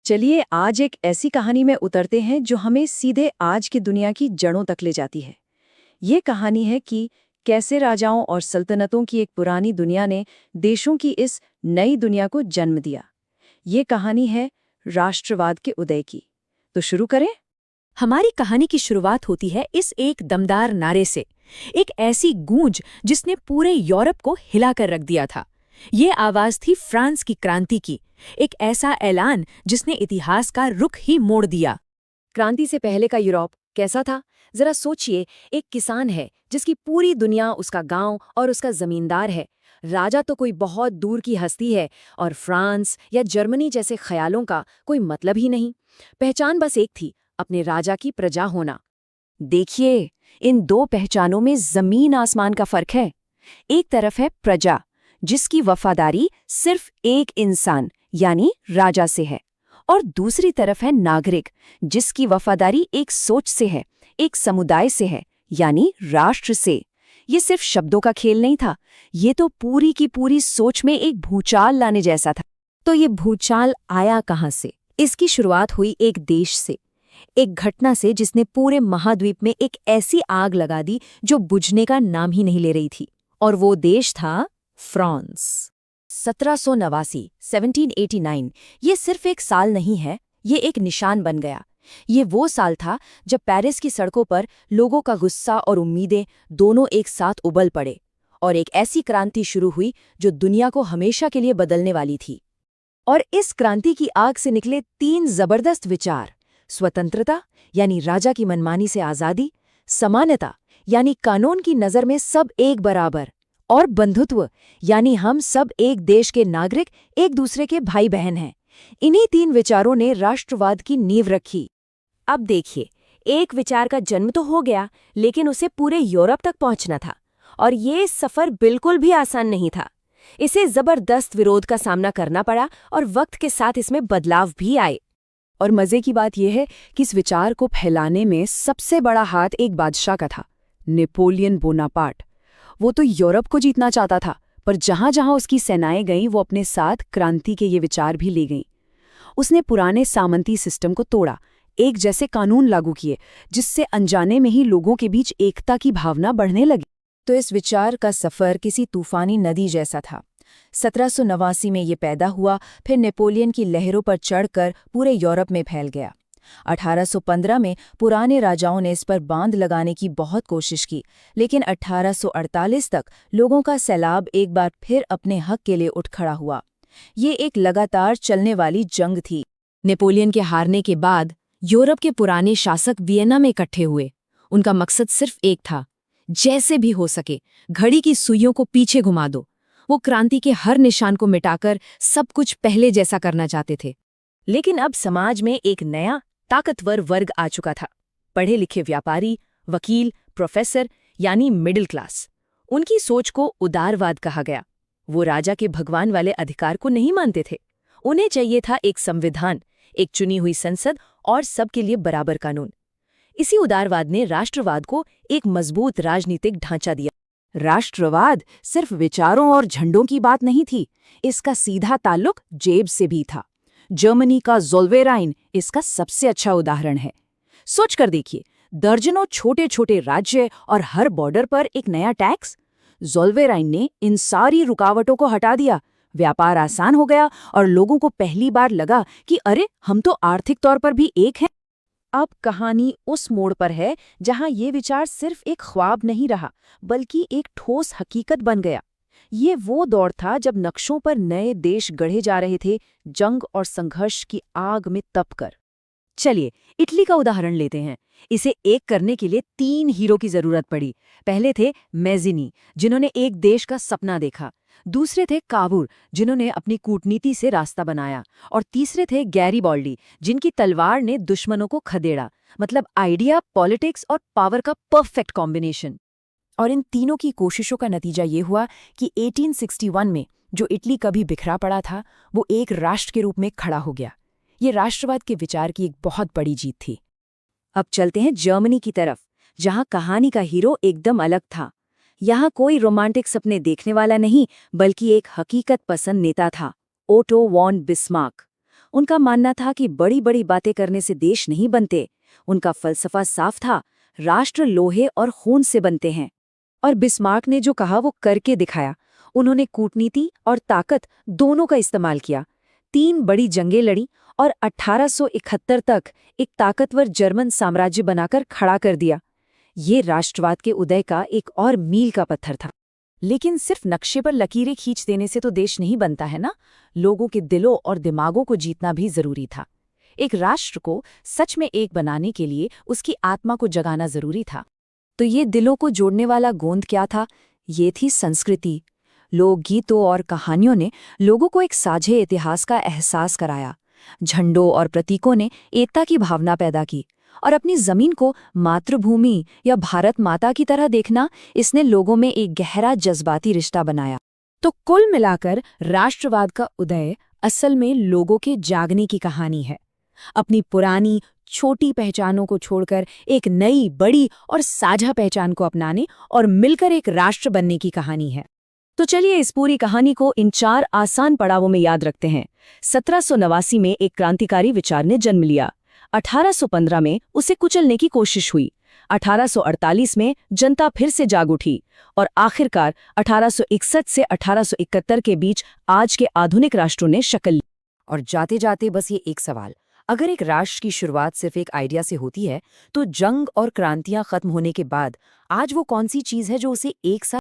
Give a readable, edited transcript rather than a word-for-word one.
चलिए आज एक ऐसी कहानी में उतरते हैं जो हमें सीधे आज की दुनिया की जड़ों तक ले जाती है। ये कहानी है कि कैसे राजाओं और सल्तनतों की एक पुरानी दुनिया ने देशों की इस नई दुनिया को जन्म दिया। ये कहानी है राष्ट्रवाद के उदय की। तो शुरू करें। हमारी कहानी की शुरुआत होती है इस एक दमदार नारे से, एक ऐसी गूंज जिसने पूरे यूरोप को हिलाकर रख दिया था। ये आवाज थी फ्रांस की क्रांति की, एक ऐसा ऐलान जिसने इतिहास का रुख ही मोड़ दिया। क्रांति से पहले का यूरोप कैसा था? जरा सोचिए, एक किसान है जिसकी पूरी दुनिया उसका गांव और उसका जमींदार है। राजा तो कोई बहुत दूर की हस्ती है और फ्रांस या जर्मनी जैसे ख्यालों का कोई मतलब ही नहीं। पहचान बस एक थी, अपने राजा की प्रजा होना। देखिए, इन दो पहचानों में जमीन आसमान का फर्क है। एक तरफ है प्रजा, जिसकी वफादारी सिर्फ एक इंसान यानी राजा से है, और दूसरी तरफ है नागरिक, जिसकी वफादारी एक सोच से है, एक समुदाय से है, यानी राष्ट्र से। ये सिर्फ शब्दों का खेल नहीं था, ये तो पूरी की पूरी सोच में एक भूचाल लाने जैसा था। तो ये भूचाल आया कहाँ से? इसकी शुरुआत हुई एक देश से, एक घटना से जिसने पूरे महाद्वीप में एक ऐसी आग लगा दी जो बुझने का नाम ही नहीं ले रही थी। और वो देश था फ्रांस। 1789 ये सिर्फ एक साल नहीं है, ये एक निशान बन गया। ये वो साल था जब पेरिस की सड़कों पर लोगों का गुस्सा और उम्मीदें दोनों एक साथ उबल पड़े, और एक ऐसी क्रांति शुरू हुई जो दुनिया को हमेशा के लिए बदलने वाली थी। और इस क्रांति की आग से निकले 3 जबरदस्त विचार: स्वतंत्रता यानी राजा की मनमानी से आज़ादी, समानता यानी कानून की नज़र में सब एक बराबर, और बंधुत्व यानी हम सब एक देश के नागरिक, एक दूसरे के भाई बहन हैं। इन्हीं 3 विचारों ने राष्ट्रवाद की नींव रखी। अब देखिए, एक विचार का जन्म तो हो गया, लेकिन उसे पूरे यूरोप तक पहुंचना था, और ये सफर बिल्कुल भी आसान नहीं था। इसे जबरदस्त विरोध का सामना करना पड़ा, और वक्त के साथ इसमें बदलाव भी आए। और मजे की बात यह है कि इस विचार को फैलाने में सबसे बड़ा हाथ एक बादशाह का था, नेपोलियन बोनापार्ट। वो तो यूरोप को जीतना चाहता था, पर जहां जहां उसकी सेनाएं गईं वो अपने साथ क्रांति के ये विचार भी ले गईं। उसने पुराने सामंती सिस्टम को तोड़ा, एक जैसे कानून लागू किए, जिससे अनजाने में ही लोगों के बीच एकता की भावना बढ़ने लगी। तो इस विचार का सफ़र किसी तूफानी नदी जैसा था। 1789 में ये पैदा हुआ, फिर नेपोलियन की लहरों पर चढ़कर पूरे यूरोप में फैल गया। 1815 में पुराने राजाओं ने इस पर बांध लगाने की बहुत कोशिश की, लेकिन 1848 तक लोगों का सैलाब एक बार फिर अपने हक के लिए उठ खड़ा हुआ। ये एक लगातार चलने वाली जंग थी। नेपोलियन के हारने के बाद यूरोप के पुराने शासक वियना में इकट्ठे हुए। उनका मकसद सिर्फ एक था, जैसे भी हो सके घड़ी की सुइयों को पीछे घुमा दो। वो क्रांति के हर निशान को मिटाकर सब कुछ पहले जैसा करना चाहते थे। लेकिन अब समाज में एक नया ताकतवर वर्ग आ चुका था, पढ़े लिखे व्यापारी, वकील, प्रोफेसर यानी मिडिल क्लास। उनकी सोच को उदारवाद कहा गया। वो राजा के भगवान वाले अधिकार को नहीं मानते थे। उन्हें चाहिए था एक संविधान, एक चुनी हुई संसद और सबके लिए बराबर कानून। इसी उदारवाद ने राष्ट्रवाद को एक मजबूत राजनीतिक ढांचा दिया। राष्ट्रवाद सिर्फ विचारों और झंडों की बात नहीं थी, इसका सीधा ताल्लुक जेब से भी था। जर्मनी का ज़ोल्वेराइन इसका सबसे अच्छा उदाहरण है। सोचकर देखिए, दर्जनों छोटे छोटे राज्य और हर बॉर्डर पर एक नया टैक्स। ज़ोल्वेराइन ने इन सारी रुकावटों को हटा दिया, व्यापार आसान हो गया और लोगों को पहली बार लगा कि अरे, हम तो आर्थिक तौर पर भी एक हैं। अब कहानी उस मोड़ पर है जहां ये विचार सिर्फ एक ख्वाब नहीं रहा, बल्कि एक ठोस हकीकत बन गया। ये वो दौर था जब नक्शों पर नए देश गढ़े जा रहे थे, जंग और संघर्ष की आग में तपकर। चलिए, इटली का उदाहरण लेते हैं। इसे एक करने के लिए 3 हीरो की जरूरत पड़ी। पहले थे मैज़िनी, जिन्होंने एक देश का सपना देखा। दूसरे थे काबूर, जिन्होंने अपनी कूटनीति से रास्ता बनाया। और तीसरे थे गैरीबाल्डी, जिनकी तलवार ने दुश्मनों को खदेड़ा। मतलब आइडिया, पॉलिटिक्स और पावर का परफेक्ट कॉम्बिनेशन। और इन तीनों की कोशिशों का नतीजा ये हुआ कि 1861 में जो इटली कभी बिखरा पड़ा था, वो एक राष्ट्र के रूप में खड़ा हो गया। ये राष्ट्रवाद के विचार की एक बहुत बड़ी जीत थी। अब चलते हैं जर्मनी की तरफ, जहां कहानी का हीरो एकदम अलग था। यहाँ कोई रोमांटिक सपने देखने वाला नहीं, बल्कि एक हकीकत पसंद नेता था, ओटो वॉन बिस्मार्क। उनका मानना था कि बड़ी बड़ी बातें करने से देश नहीं बनते। उनका फलसफा साफ था, राष्ट्र लोहे और खून से बनते हैं। और बिस्मार्क ने जो कहा वो करके दिखाया। उन्होंने कूटनीति और ताकत दोनों का इस्तेमाल किया। 3 बड़ी जंगें लड़ी और 1871 तक एक ताकतवर जर्मन साम्राज्य बनाकर खड़ा कर दिया। ये राष्ट्रवाद के उदय का एक और मील का पत्थर था। लेकिन सिर्फ नक्शे पर लकीरें खींच देने से तो देश नहीं बनता है ना, लोगों के दिलों और दिमागों को जीतना भी जरूरी था। एक राष्ट्र को सच में एक बनाने के लिए उसकी आत्मा को जगाना जरूरी था। तो ये दिलों को जोड़ने वाला गोंद क्या था? ये थी संस्कृति। लोकगीतों और कहानियों ने लोगों को एक साझे इतिहास का एहसास कराया। झंडों और प्रतीकों ने एकता की भावना पैदा की। और अपनी जमीन को मातृभूमि या भारत माता की तरह देखना, इसने लोगों में एक गहरा जज्बाती रिश्ता बनाया। तो कुल मिलाकर राष्ट्रवाद का उदय असल में लोगों के जागने की कहानी है। अपनी पुरानी छोटी पहचानों को छोड़कर एक नई, बड़ी और साझा पहचान को अपनाने और मिलकर एक राष्ट्र बनने की कहानी है। तो चलिए इस पूरी कहानी को इन 4 आसान पड़ावों में याद रखते हैं। 1789 में एक क्रांतिकारी विचार ने जन्म लिया। 1815 में उसे कुचलने की कोशिश हुई। 1848 में जनता फिर से जाग उठी और आखिरकार 1861 से 1871 के बीच आज के आधुनिक राष्ट्रों ने शक्ल ली। और जाते जाते बस ये एक सवाल, अगर एक राष्ट्र की शुरुआत सिर्फ एक आइडिया से होती है, तो जंग और क्रांतियां खत्म होने के बाद आज वो कौन सी चीज है जो उसे एक साथ